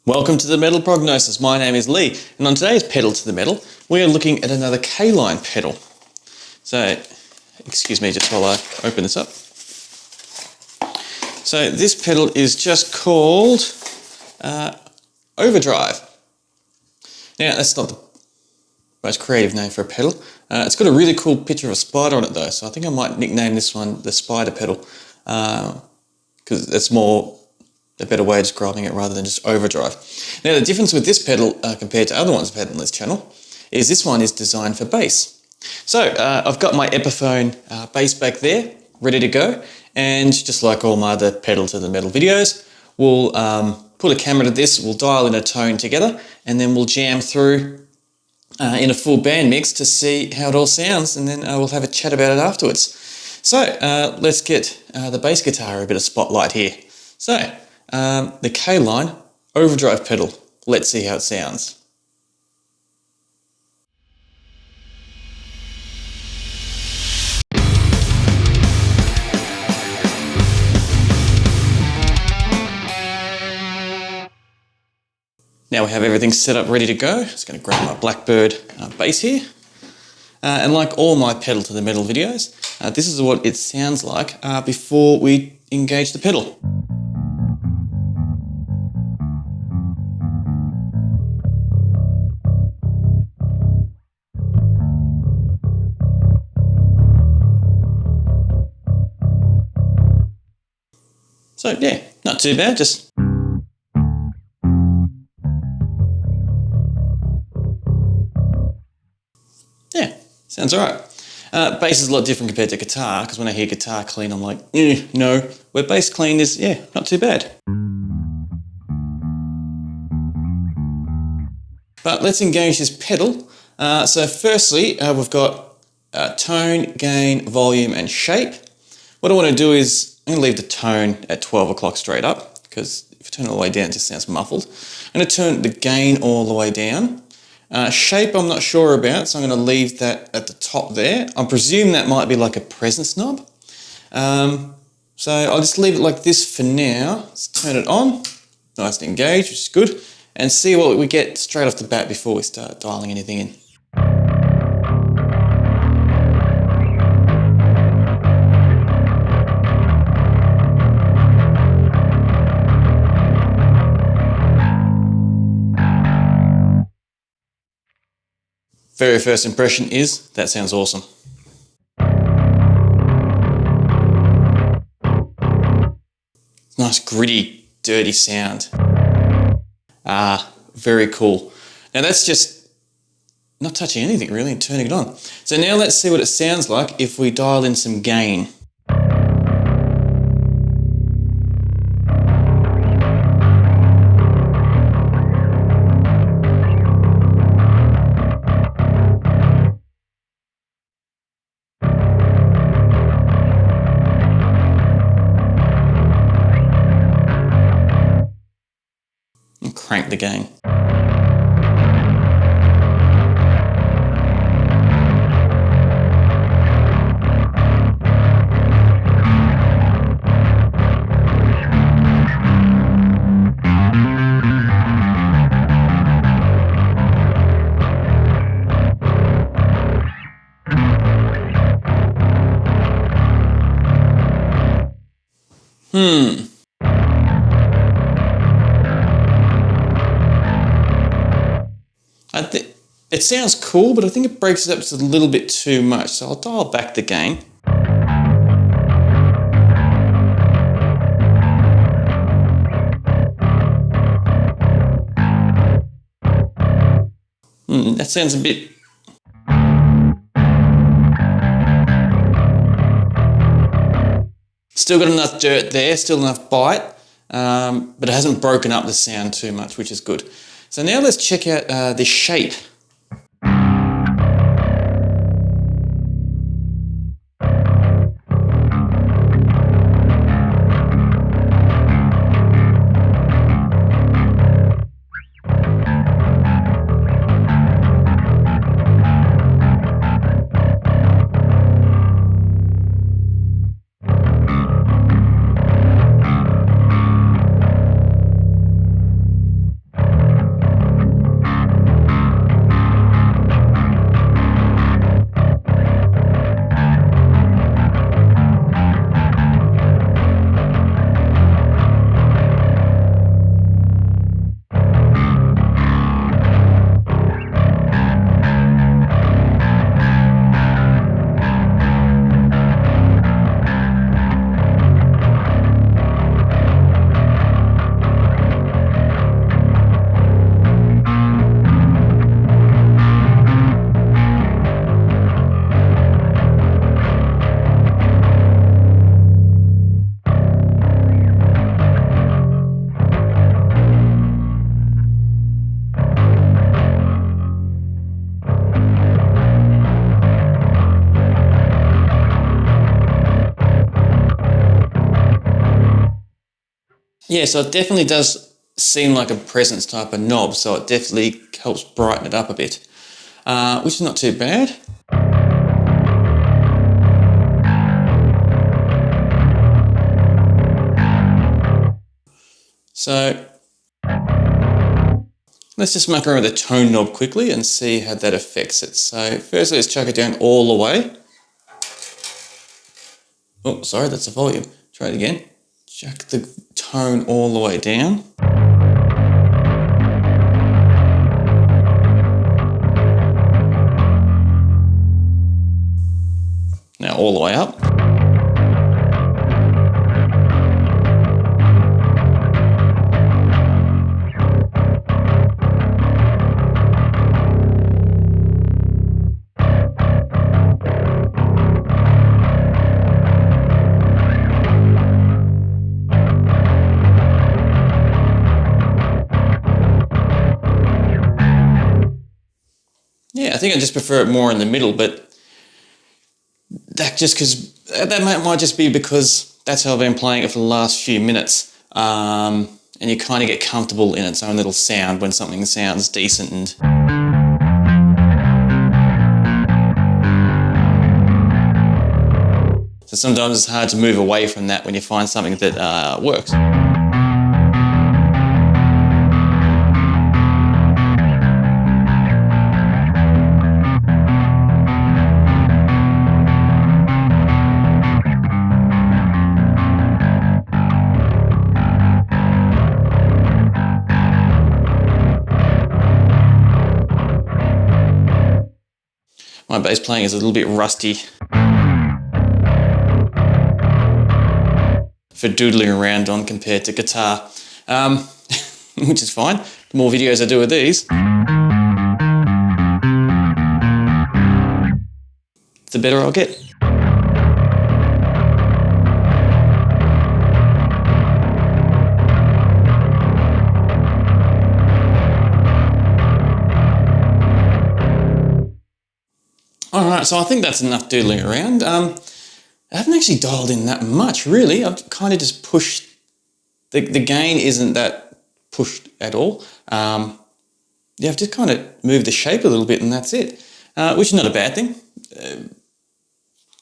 Welcome to the Metal Prognosis. My name is Lee, and on today's Pedal to the Metal, we are looking at another Caline pedal. So, excuse me just while I open this up. So this pedal is just called Overdrive. Now, that's not the most creative name for a pedal. It's got a really cool picture of a spider on it though, so I think I might nickname this one the Spider Pedal, because it's more a better way of describing it rather than just overdrive. Now the difference with this pedal compared to other ones I've had on this channel is this one is designed for bass. So I've got my Epiphone bass back there ready to go, and just like all my other Pedal to the Metal videos, we'll put a camera to this, we'll dial in a tone together, and then we'll jam through in a full band mix to see how it all sounds, and then we'll have a chat about it afterwards. So let's get the bass guitar a bit of spotlight here. So the Caline Overdrive pedal. Let's see how it sounds. Now we have everything set up ready to go. Just going to grab my Blackbird bass here. And like all my Pedal to the Metal videos, this is what it sounds like before we engage the pedal. So yeah, not too bad, just yeah, sounds alright. Bass is a lot different compared to guitar, because when I hear guitar clean I'm like, no, where bass clean is, yeah, not too bad. But let's engage this pedal. So firstly, we've got tone, gain, volume and shape. What I want to do is I'm going to leave the tone at 12 o'clock straight up, because if I turn it all the way down, it just sounds muffled. I'm going to turn the gain all the way down. Shape I'm not sure about, so I'm going to leave that at the top there. I presume that might be like a presence knob. So I'll just leave it like this for now. Let's turn it on, nice and engaged, which is good, and see what we get straight off the bat before we start dialing anything in. Very first impression is, that sounds awesome. Nice gritty, dirty sound. Very cool. Now that's just not touching anything really and turning it on. So now let's see what it sounds like if we dial in some gain. Crank the gain. It sounds cool, but I think it breaks it up just a little bit too much, so I'll dial back the gain. That sounds a bit... Still got enough dirt there, still enough bite, but it hasn't broken up the sound too much, which is good. So now let's check out the shape. Yeah, so it definitely does seem like a presence type of knob, so it definitely helps brighten it up a bit, which is not too bad. So let's just muck around with the tone knob quickly and see how that affects it. So firstly, let's chuck it down all the way. Oh, sorry, that's the volume. Try it again. Chuck the tone all the way down. Now all the way up. Yeah, I think I just prefer it more in the middle, but that might just be because that's how I've been playing it for the last few minutes, and you kind of get comfortable in its own little sound when something sounds decent. And so sometimes it's hard to move away from that when you find something that works. My bass playing is a little bit rusty for doodling around on compared to guitar, which is fine. The more videos I do with these, the better I'll get. Alright, so I think that's enough doodling around. I haven't actually dialed in that much, really. I've kind of just pushed, the gain isn't that pushed at all. Yeah, I've just kind of moved the shape a little bit and that's it, which is not a bad thing.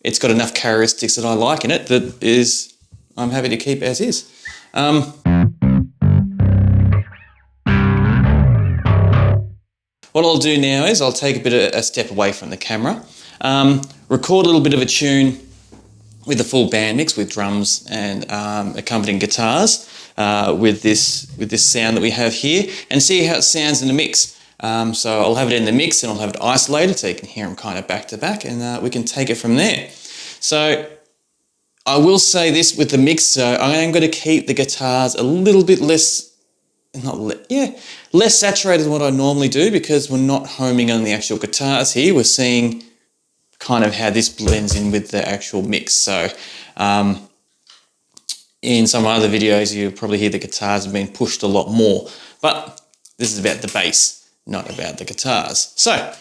It's got enough characteristics that I like in it that I'm happy to keep as is. What I'll do now is I'll take a step away from the camera, record a little bit of a tune with the full band mix with drums and accompanying guitars with this sound that we have here, and see how it sounds in the mix. So I'll have it in the mix and I'll have it isolated so you can hear them kind of back to back, and we can take it from there. So I will say this with the mix, so I am going to keep the guitars a little bit less saturated than what I normally do, because we're not homing on the actual guitars here. We're seeing kind of how this blends in with the actual mix. So in some other videos, you'll probably hear the guitars have been pushed a lot more, but this is about the bass, not about the guitars. So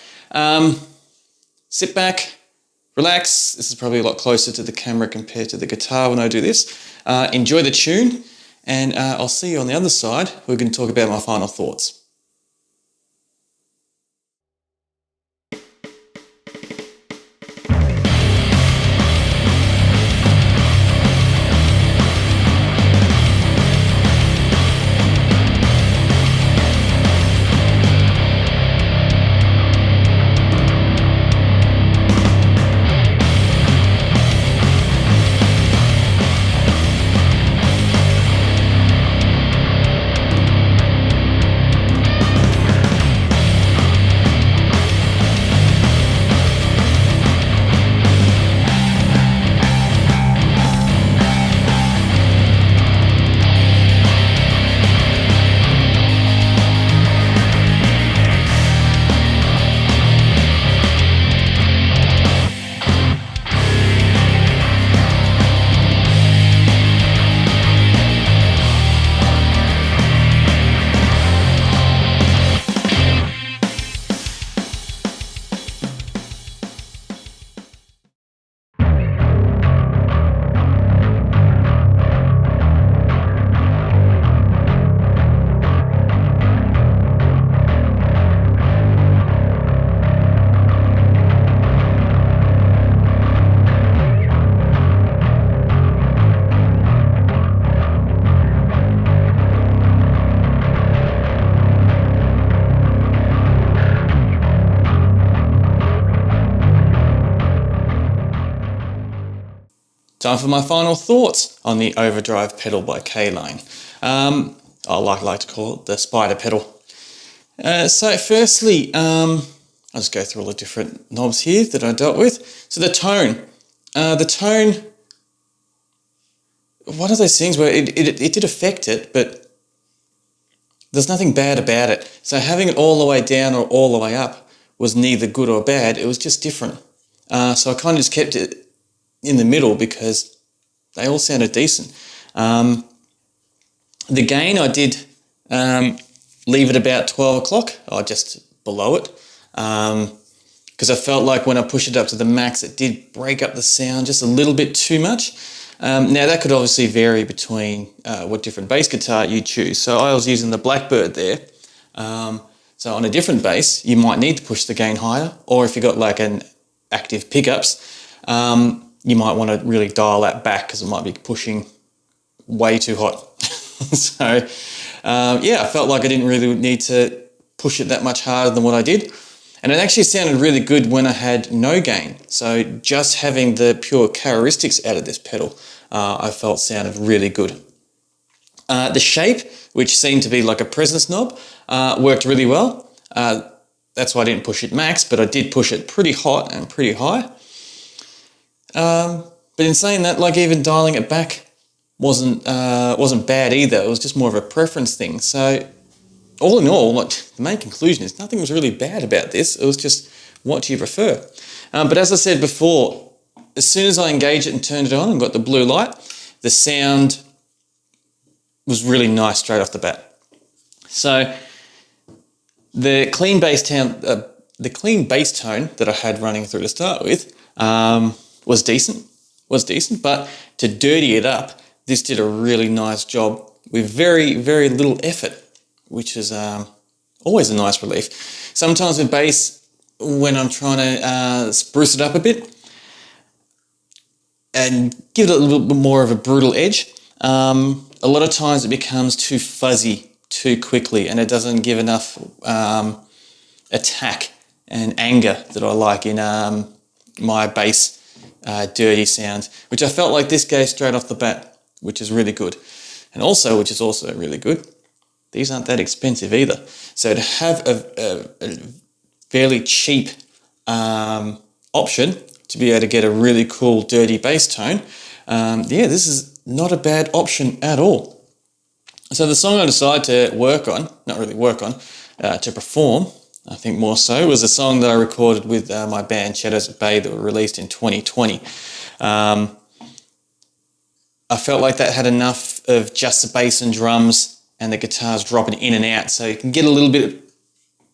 sit back, relax. This is probably a lot closer to the camera compared to the guitar when I do this. Enjoy the tune. And I'll see you on the other side. We're going to talk about my final thoughts. Time for my final thoughts on the Overdrive pedal by Caline. I like to call it the spider pedal. So firstly, I'll just go through all the different knobs here that I dealt with. So the tone, one of those things where it did affect it, but there's nothing bad about it. So having it all the way down or all the way up was neither good or bad, it was just different. So I kind of just kept it in the middle because they all sounded decent. The gain, I did leave it about 12 o'clock, or just below it, because I felt like when I pushed it up to the max, it did break up the sound just a little bit too much. Now that could obviously vary between what different bass guitar you choose. So I was using the Blackbird there. So on a different bass, you might need to push the gain higher, or if you've got like an active pickups, you might want to really dial that back because it might be pushing way too hot. So yeah, I felt like I didn't really need to push it that much harder than what I did. And it actually sounded really good when I had no gain. So just having the pure characteristics out of this pedal, I felt sounded really good. The shape, which seemed to be like a presence knob, worked really well. That's why I didn't push it max, but I did push it pretty hot and pretty high. But in saying that, like even dialing it back wasn't bad either. It was just more of a preference thing. So all in all, like, the main conclusion is nothing was really bad about this. It was just what do you prefer. But as I said before, as soon as I engaged it and turned it on and got the blue light, the sound was really nice straight off the bat. So the clean bass tone that I had running through to start with was decent, but to dirty it up, this did a really nice job with very, very little effort, which is always a nice relief. Sometimes with bass, when I'm trying to spruce it up a bit and give it a little bit more of a brutal edge, a lot of times it becomes too fuzzy too quickly and it doesn't give enough attack and anger that I like in my bass dirty sounds, which I felt like this gave straight off the bat, which is really good. And also, which is also really good, these aren't that expensive either. So to have a fairly cheap option to be able to get a really cool dirty bass tone, yeah, this is not a bad option at all. So the song I decided to to perform, I think more so, was a song that I recorded with my band Shadows at Bay that were released in 2020. I felt like that had enough of just the bass and drums and the guitars dropping in and out, so you can get a little bit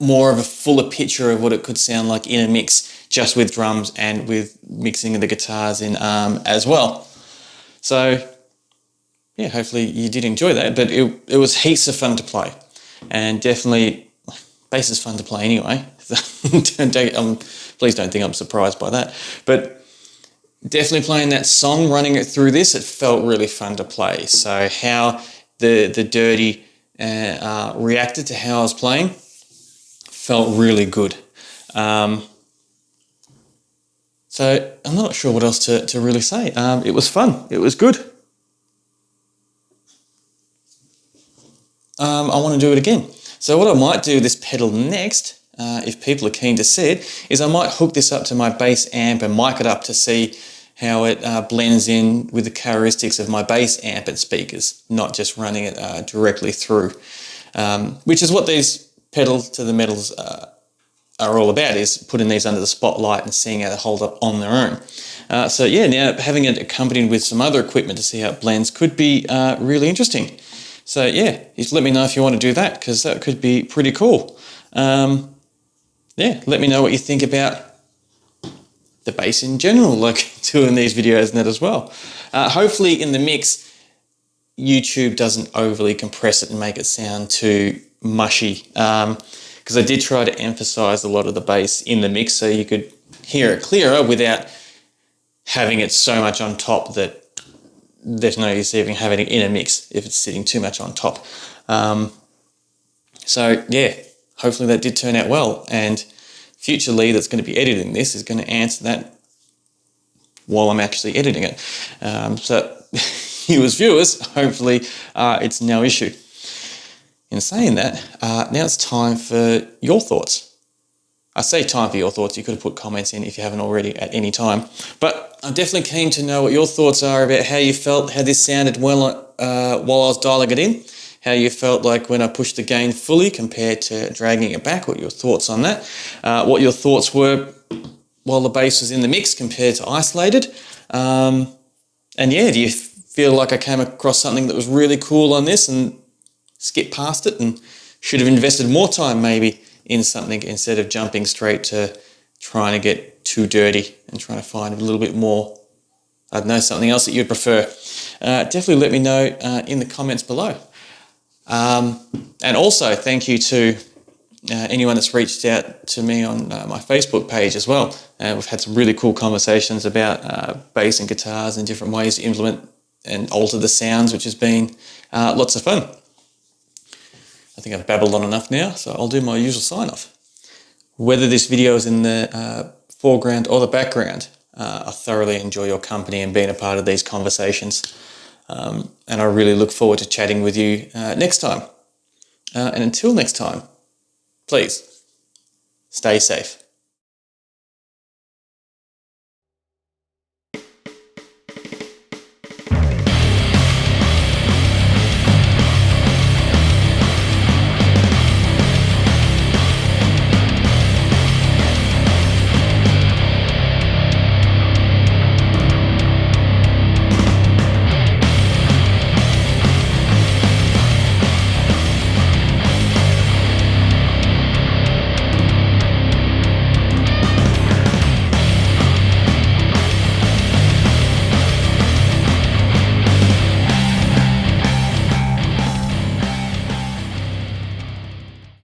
more of a fuller picture of what it could sound like in a mix, just with drums and with mixing of the guitars in as well. So yeah, hopefully you did enjoy that, but it was heaps of fun to play, and definitely bass is fun to play anyway. Please don't think I'm surprised by that, but definitely playing that song, running it through this, it felt really fun to play. So how the dirty reacted to how I was playing felt really good. So I'm not sure what else to really say. It was fun. It was good. I want to do it again. So what I might do with this pedal next, if people are keen to see it, is I might hook this up to my bass amp and mic it up to see how it blends in with the characteristics of my bass amp and speakers, not just running it directly through, which is what these pedals to the metals are all about, is putting these under the spotlight and seeing how they hold up on their own. So yeah, now having it accompanied with some other equipment to see how it blends could be really interesting. So yeah, just let me know if you want to do that, because that could be pretty cool. Yeah, let me know what you think about the bass in general, like doing these videos and that as well. Hopefully in the mix, YouTube doesn't overly compress it and make it sound too mushy, because I did try to emphasize a lot of the bass in the mix so you could hear it clearer without having it so much on top that there's no use even having it in a mix if it's sitting too much on top. So yeah, hopefully that did turn out well, and future Lee that's going to be editing this is going to answer that while I'm actually editing it. So you as viewers, hopefully it's no issue. In saying that, now it's time for your thoughts. I say time for your thoughts. You could have put comments in if you haven't already at any time. But I'm definitely keen to know what your thoughts are about how you felt, how this sounded while I was dialing it in, how you felt like when I pushed the gain fully compared to dragging it back, what your thoughts on that, what your thoughts were while the bass was in the mix compared to isolated. And yeah, do you feel like I came across something that was really cool on this and skipped past it and should have invested more time maybe in something instead of jumping straight to trying to get too dirty and trying to find a little bit more, I don't know, something else that you'd prefer? Definitely let me know in the comments below. And also thank you to anyone that's reached out to me on my Facebook page as well. We've had some really cool conversations about bass and guitars and different ways to implement and alter the sounds, which has been lots of fun. I think I've babbled on enough now, so I'll do my usual sign-off. Whether this video is in the foreground or the background, I thoroughly enjoy your company and being a part of these conversations. And I really look forward to chatting with you next time. And until next time, please stay safe.